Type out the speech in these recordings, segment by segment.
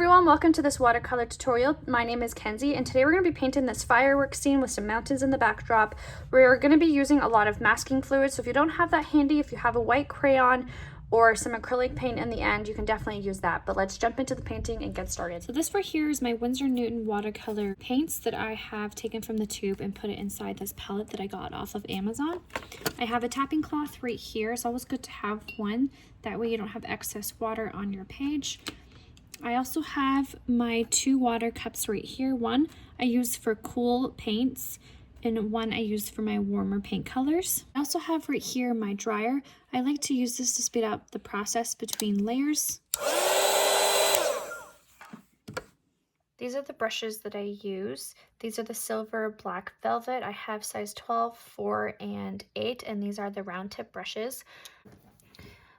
everyone, welcome to this watercolor tutorial. My name is Kenzie and today we're going to be painting this fireworks scene with some mountains in the backdrop. We're going to be using a lot of masking fluid, so if you don't have that handy, if you have a white crayon or some acrylic paint in the end, you can definitely use that. But let's jump into the painting and get started. So this right here is my Winsor Newton watercolor paints that I have taken from the tube and put it inside this palette that I got off of Amazon. I have a tapping cloth right here. It's always good to have one. That way you don't have excess water on your page. I also have my two water cups right here. One I use for cool paints and one I use for my warmer paint colors. I also have right here my dryer. I like to use this to speed up the process between layers. These are the brushes that I use. These are the silver black velvet. I have size 12, 4, and 8, and these are the round tip brushes.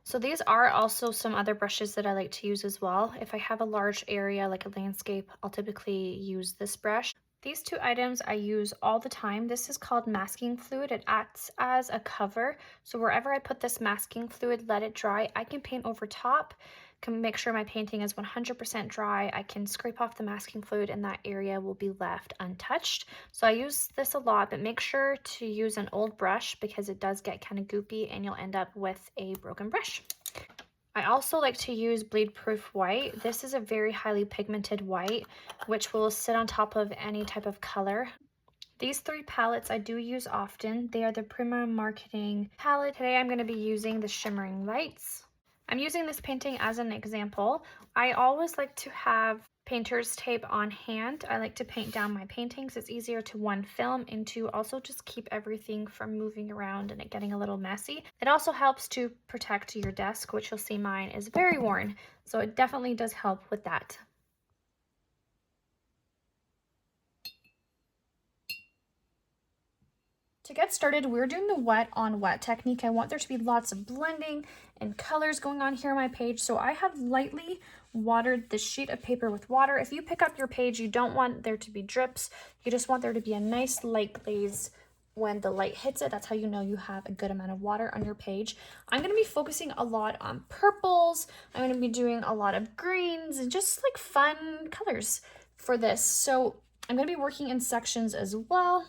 So these are also some other brushes that I like to use as well. If I have a large area like a landscape, I'll typically use this brush. These two items I use all the time. This is called masking fluid. It acts as a cover. So wherever I put this masking fluid, let it dry, I can paint over top, can make sure my painting is 100% dry. I can scrape off the masking fluid and that area will be left untouched. So I use this a lot, but make sure to use an old brush because it does get kind of goopy and you'll end up with a broken brush. I also like to use bleed proof white. This is a very highly pigmented white, which will sit on top of any type of color. These three palettes I do use often. They are the Prima Marketing palette. Today I'm going to be using the Shimmering Lights. I'm using this painting as an example. I always like to have painter's tape on hand. I like to paint down my paintings. It's easier to one, film, and to also just keep everything from moving around and it getting a little messy. It also helps to protect your desk, which you'll see mine is very worn. So it definitely does help with that. To get started, we're doing the wet on wet technique. I want there to be lots of blending and colors going on here on my page. So I have lightly watered this sheet of paper with water. If you pick up your page, you don't want there to be drips. You just want there to be a nice light glaze when the light hits it. That's how you know you have a good amount of water on your page. I'm going to be focusing a lot on purples. I'm going to be doing a lot of greens and just like fun colors for this. So I'm going to be working in sections as well,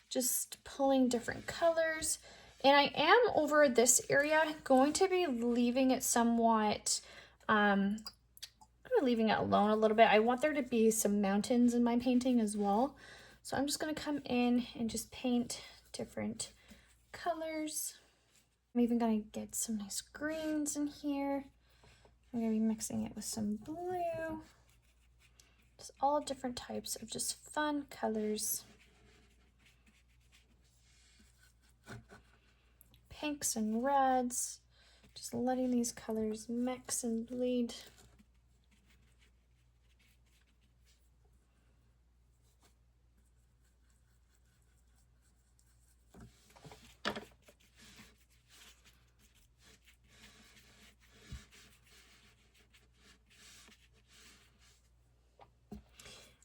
just pulling different colors. And I am over this area going to be leaving it somewhat, leaving it alone a little bit. I want there to be some mountains in my painting as well. So I'm just going to come in and just paint different colors. I'm even going to get some nice greens in here. I'm going to be mixing it with some blue. Just all different types of just fun colors. Pinks and reds, just letting these colors mix and bleed.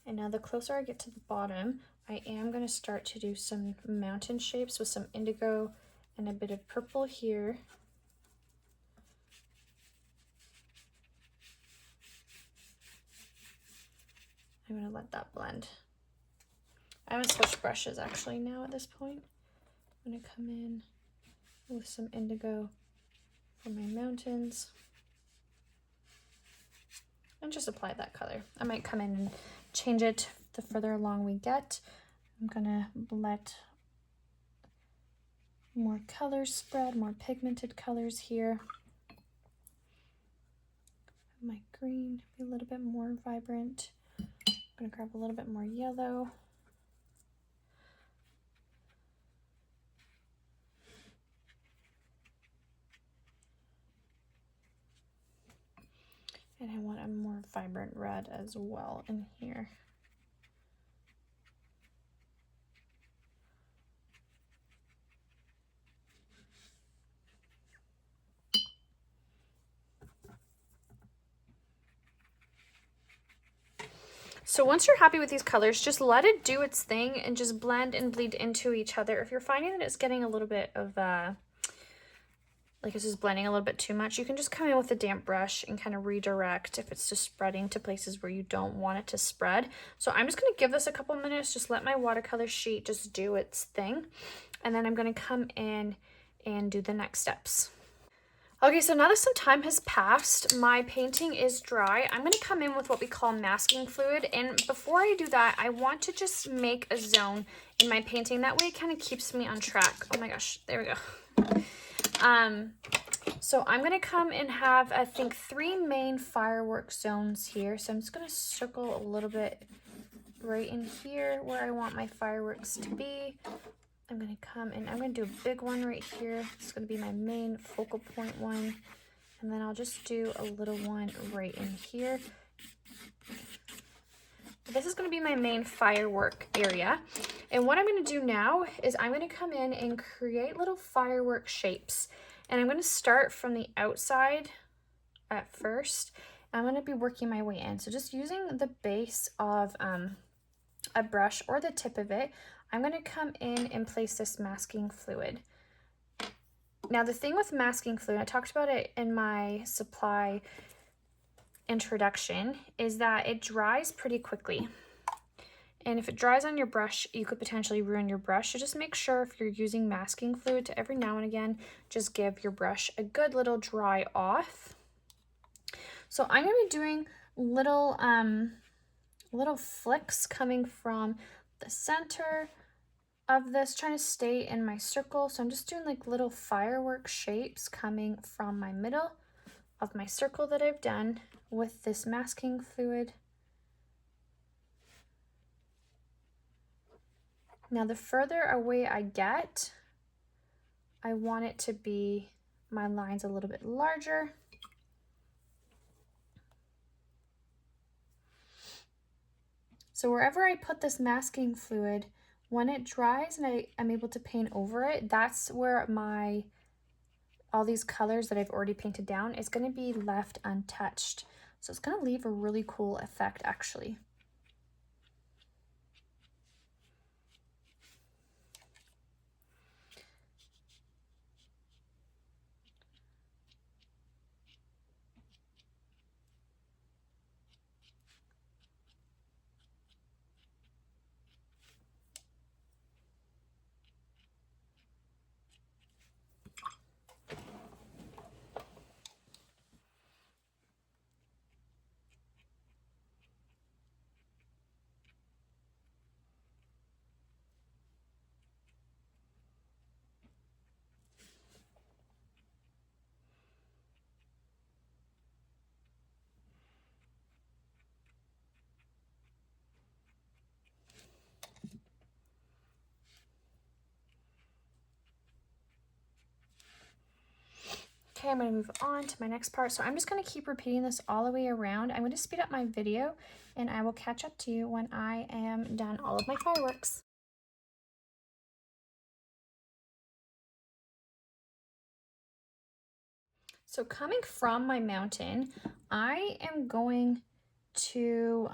And now the closer I get to the bottom, I am going to start to do some mountain shapes with some indigo and a bit of purple here. I'm going to let that blend. I'm going to switch brushes actually now at this point. I'm going to come in with some indigo for my mountains and just apply that color. I might come in and change it the further along we get. I'm going to let more colors spread, more pigmented colors here. My green be a little bit more vibrant. I'm going to grab a little bit more yellow. And I want a more vibrant red as well in here. So once you're happy with these colors, just let it do its thing and just blend and bleed into each other. If you're finding that it's getting a little bit of like this is blending a little bit too much, you can just come in with a damp brush and kind of redirect if it's just spreading to places where you don't want it to spread. So I'm just going to give this a couple minutes, just let my watercolor sheet just do its thing. And then I'm going to come in and do the next steps. Okay, so now that some time has passed, my painting is dry. I'm going to come in with what we call masking fluid. And before I do that, I want to just make a zone in my painting. That way it kind of keeps me on track. Oh my gosh, there we go. So I'm going to come and have, I think, 3 main fireworks zones here. So I'm just going to circle a little bit right in here where I want my fireworks to be. I'm going to come and I'm going to do a big one right here. It's going to be my main focal point one. And then I'll just do a little one right in here. This is going to be my main firework area. And what I'm going to do now is I'm going to come in and create little firework shapes. And I'm going to start from the outside at first. I'm going to be working my way in. So just using the base of a brush or the tip of it, I'm going to come in and place this masking fluid. Now the thing with masking fluid, I talked about it in my supply introduction, is that it dries pretty quickly. And if it dries on your brush, you could potentially ruin your brush. So just make sure if you're using masking fluid to every now and again, just give your brush a good little dry off. So I'm going to be doing little flicks coming from the center of this, trying to stay in my circle. So I'm just doing like little firework shapes coming from my middle of my circle that I've done with this masking fluid. Now the further away I get, I want it to be my lines a little bit larger. So wherever I put this masking fluid, when it dries and I'm able to paint over it, that's where all these colors that I've already painted down is going to be left untouched. So it's going to leave a really cool effect actually. Okay, I'm going to move on to my next part. So I'm just going to keep repeating this all the way around. I'm going to speed up my video and I will catch up to you when I am done all of my fireworks. So coming from my mountain, I am going to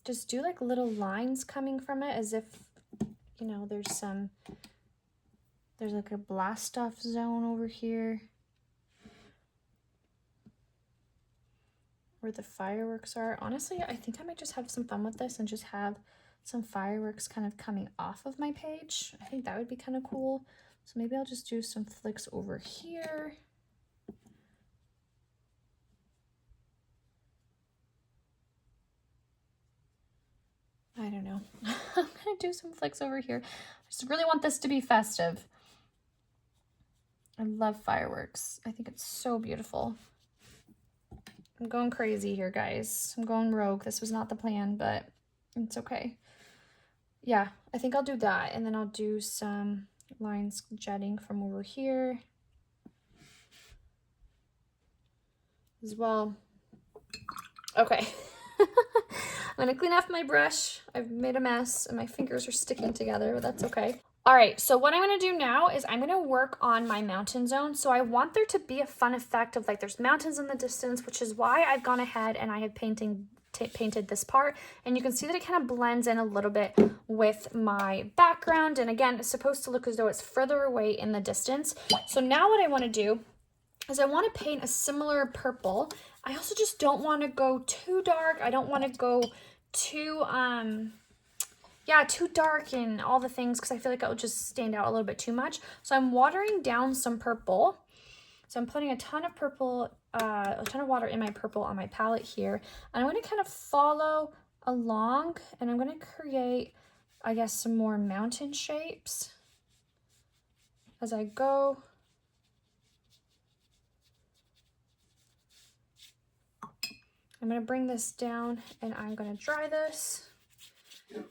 just do like little lines coming from it as if, you know, there's like a blast off zone over here where the fireworks are. Honestly, I think I might just have some fun with this and just have some fireworks kind of coming off of my page. I think that would be kind of cool. So maybe I'll just do some flicks over here. I don't know. I'm gonna do some flicks over here. I just really want this to be festive. I love fireworks. I think it's so beautiful. I'm going crazy here, guys. I'm going rogue. This was not the plan, but it's okay. Yeah, I think I'll do that. And then I'll do some lines jetting from over here as well. Okay. I'm gonna clean off my brush. I've made a mess and my fingers are sticking together, but that's okay. All right, so what I'm gonna do now is I'm gonna work on my mountain zone. So I want there to be a fun effect of like there's mountains in the distance, which is why I've gone ahead and I have painted this part. And you can see that it kind of blends in a little bit with my background. And again, it's supposed to look as though it's further away in the distance. So now what I wanna do is I want to paint a similar purple. I also just don't want to go too dark. I don't want to go too, yeah, too dark and all the things, because I feel like it will just stand out a little bit too much. So I'm watering down some purple. So I'm putting a ton of purple, a ton of water in my purple on my palette here. And I'm going to kind of follow along, and I'm going to create, I guess, some more mountain shapes as I go. I'm going to bring this down and I'm going to dry this.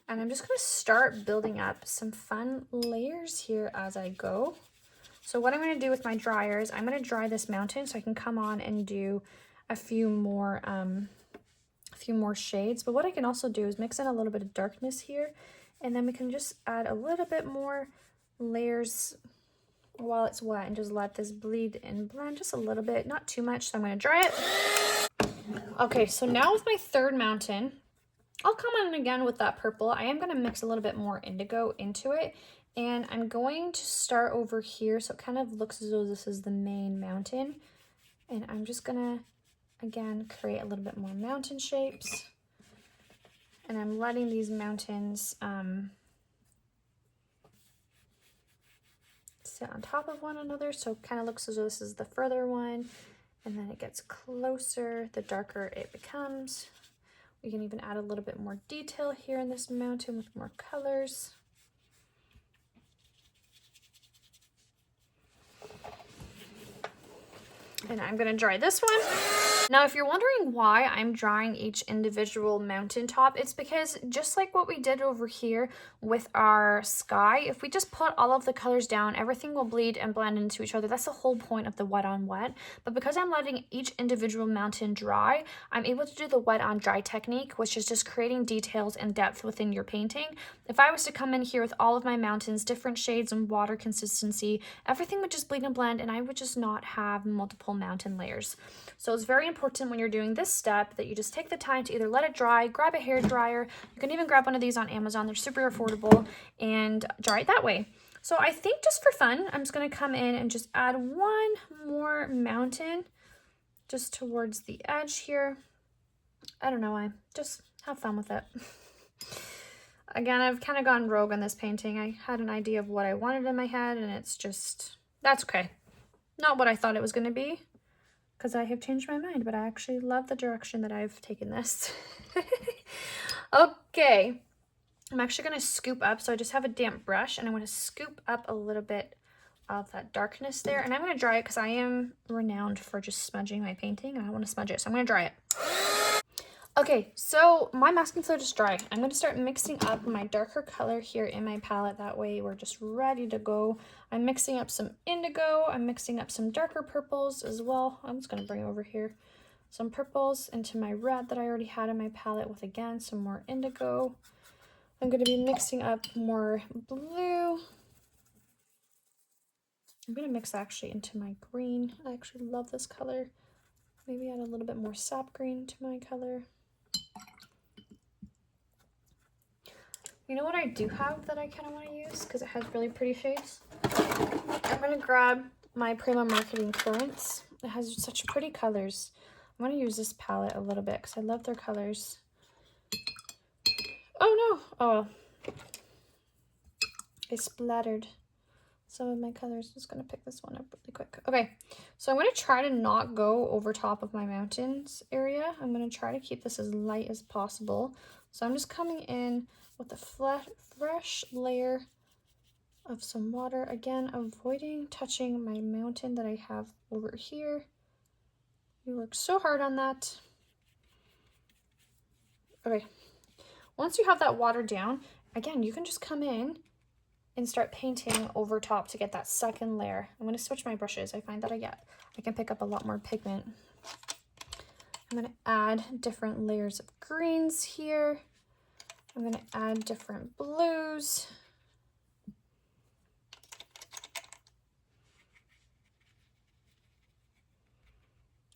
And I'm just going to start building up some fun layers here as I go. So what I'm going to do with my dryer is I'm going to dry this mountain so I can come on and do a few more shades. But what I can also do is mix in a little bit of darkness here, and then we can just add a little bit more layers while it's wet and just let this bleed and blend just a little bit, not too much. So I'm going to dry it. Okay, so now with my third mountain, I'll come on again with that purple. I am going to mix a little bit more indigo into it, and I'm going to start over here so it kind of looks as though this is the main mountain, and I'm just going to again create a little bit more mountain shapes, and I'm letting these mountains sit on top of one another, so it kind of looks as though this is the further one, and then it gets closer the darker it becomes. We can even add a little bit more detail here in this mountain with more colors. And I'm gonna dry this one. Now, if you're wondering why I'm drying each individual mountaintop, it's because just like what we did over here with our sky, if we just put all of the colors down, everything will bleed and blend into each other. That's the whole point of the wet on wet. But because I'm letting each individual mountain dry, I'm able to do the wet on dry technique, which is just creating details and depth within your painting. If I was to come in here with all of my mountains, different shades and water consistency, everything would just bleed and blend, and I would just not have multiple mountain layers. So it's very important when you're doing this step that you just take the time to either let it dry, grab a hair dryer. You can even grab one of these on Amazon. They're super affordable, and dry it that way. So I think just for fun, I'm just going to come in and just add one more mountain just towards the edge here. I don't know why. Just have fun with it. Again, I've kind of gone rogue on this painting. I had an idea of what I wanted in my head, and it's just, that's okay. Not what I thought it was going to be, because I have changed my mind, but I actually love the direction that I've taken this. Okay, I'm actually going to scoop up. So I just have a damp brush, and I'm going to scoop up a little bit of that darkness there. And I'm going to dry it because I am renowned for just smudging my painting, and I want to smudge it. So I'm going to dry it. Okay, so my masking fluid is dry. I'm going to start mixing up my darker color here in my palette. That way we're just ready to go. I'm mixing up some indigo. I'm mixing up some darker purples as well. I'm just going to bring over here some purples into my red that I already had in my palette with, again, some more indigo. I'm going to be mixing up more blue. I'm going to mix actually into my green. I actually love this color. Maybe add a little bit more sap green to my color. You know what I do have that I kind of want to use because it has really pretty shades? I'm going to grab my Prima Marketing Currants. It has such pretty colors. I'm going to use this palette a little bit because I love their colors. Oh no! Oh, I splattered some of my colors. I'm just going to pick this one up really quick. Okay, so I'm going to try to not go over top of my mountains area. I'm going to try to keep this as light as possible. So I'm just coming in with a fresh layer of some water. Again, avoiding touching my mountain that I have over here. We worked so hard on that. Okay, once you have that water down, again, you can just come in and start painting over top to get that second layer. I'm going to switch my brushes. I find that I can pick up a lot more pigment. I'm going to add different layers of greens here. I'm going to add different blues.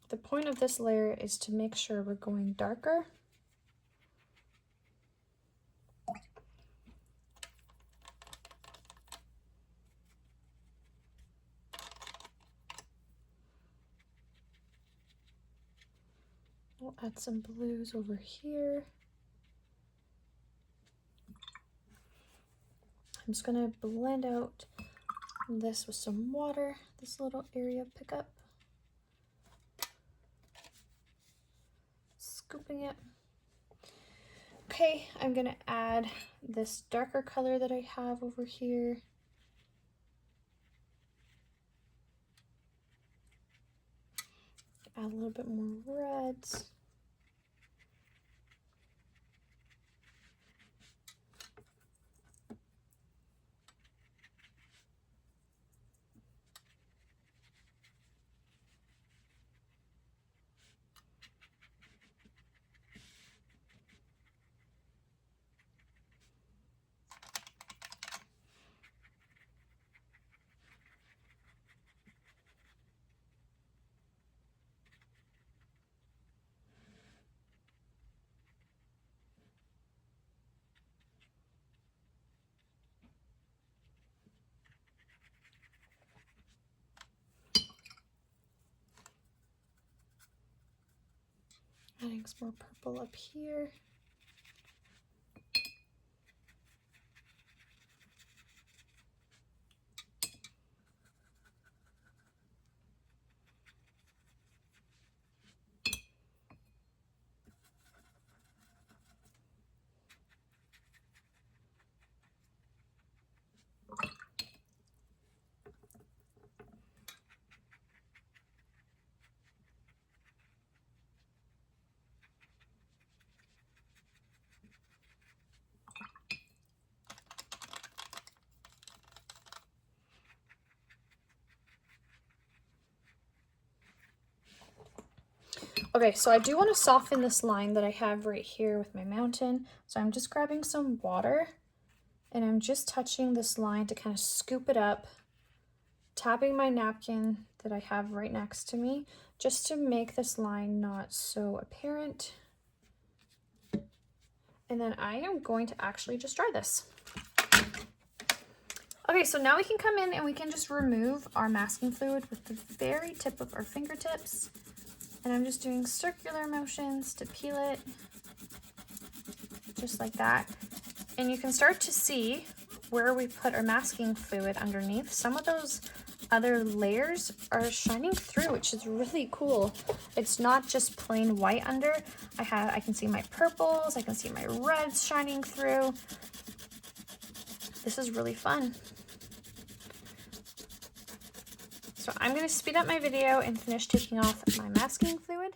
The point of this layer is to make sure we're going darker. I'll add some blues over here. I'm just gonna blend out this with some water, this little area pickup. Scooping it. Okay, I'm gonna add this darker color that I have over here. Add a little bit more reds. Adding some more purple up here. Okay, so I do want to soften this line that I have right here with my mountain. So I'm just grabbing some water and I'm just touching this line to kind of scoop it up, tapping my napkin that I have right next to me, just to make this line not so apparent. And then I am going to actually just dry this. Okay, so now we can come in and we can just remove our masking fluid with the very tip of our fingertips. And I'm just doing circular motions to peel it, just like that. And you can start to see where we put our masking fluid underneath. Some of those other layers are shining through, which is really cool. It's not just plain white under. I can see my purples, I can see my reds shining through. This is really fun. So I'm going to speed up my video and finish taking off my masking fluid.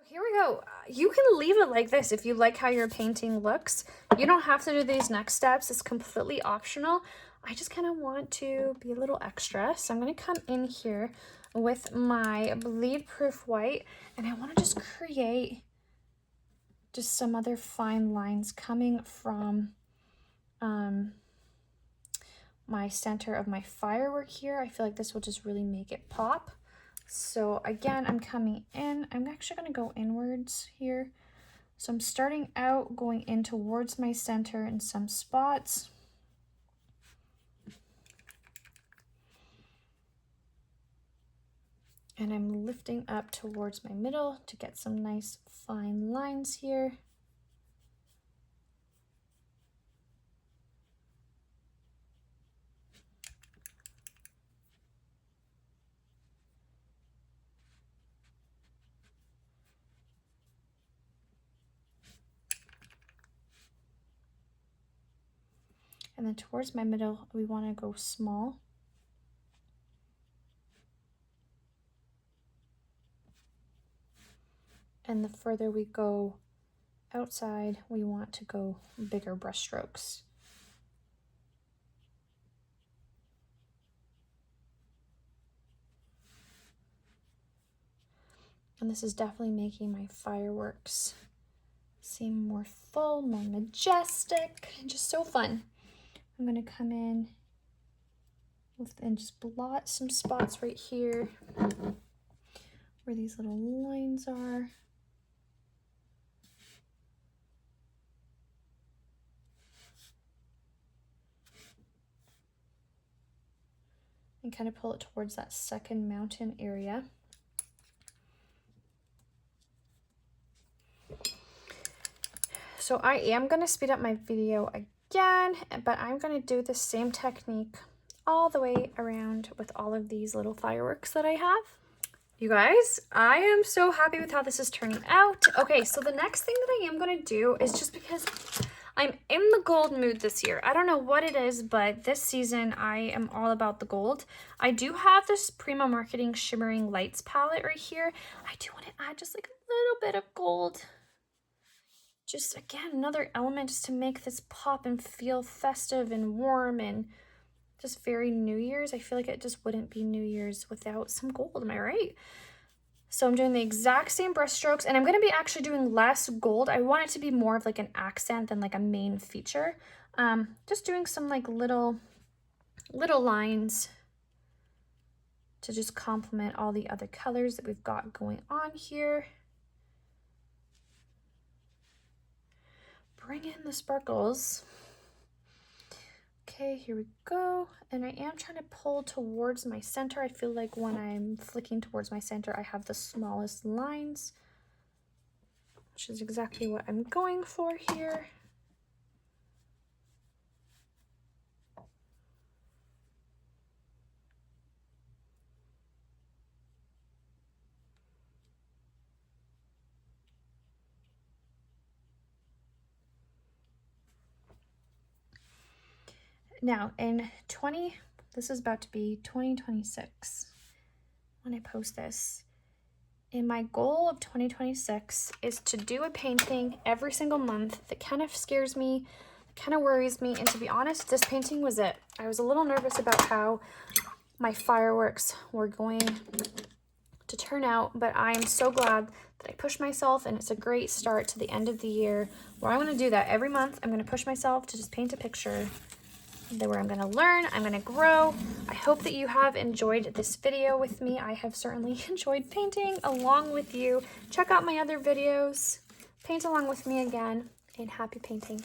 Here we go. You can leave it like this if you like how your painting looks. You don't have to do these next steps. It's completely optional. I just kind of want to be a little extra. So I'm going to come in here with my bleed proof white and I want to just create just some other fine lines coming from my center of my firework here. I feel like this will just really make it pop. So again, I'm coming in. I'm actually going to go inwards here. So I'm starting out going in towards my center in some spots. And I'm lifting up towards my middle to get some nice fine lines here. And then towards my middle, we want to go small. And the further we go outside, we want to go bigger brush strokes. And this is definitely making my fireworks seem more full, more majestic, and just so fun. I'm going to come in and just blot some spots right here where these little lines are. And kind of pull it towards that second mountain area. So I am going to speed up my video again, but I'm going to do the same technique all the way around with all of these little fireworks that I have. You guys, I am so happy with how this is turning out. Okay, so the next thing that I am going to do is, just because I'm in the gold mood this year, I don't know what it is, but this season I am all about the gold. I do have this Primo Marketing Shimmering Lights palette right here. I do want to add just like a little bit of gold. Just, again, another element just to make this pop and feel festive and warm and just very New Year's. I feel like it just wouldn't be New Year's without some gold, am I right? So I'm doing the exact same brush strokes, and I'm going to be actually doing less gold. I want it to be more of like an accent than like a main feature. Just doing some like little lines to just complement all the other colors that we've got going on here. Bring in the sparkles. Okay, here we go. And I am trying to pull towards my center. I feel like when I'm flicking towards my center, I have the smallest lines, which is exactly what I'm going for here. Now this is about to be 2026 when I post this. And my goal of 2026 is to do a painting every single month that kind of scares me, kind of worries me. And to be honest, this painting was it. I was a little nervous about how my fireworks were going to turn out, but I am so glad that I pushed myself, and it's a great start to the end of the year where I want to do that every month. I'm going to push myself to just paint a picture where I'm going to learn, I'm going to grow. I hope that you have enjoyed this video with me. I have certainly enjoyed painting along with you. Check out my other videos, paint along with me again, and happy painting.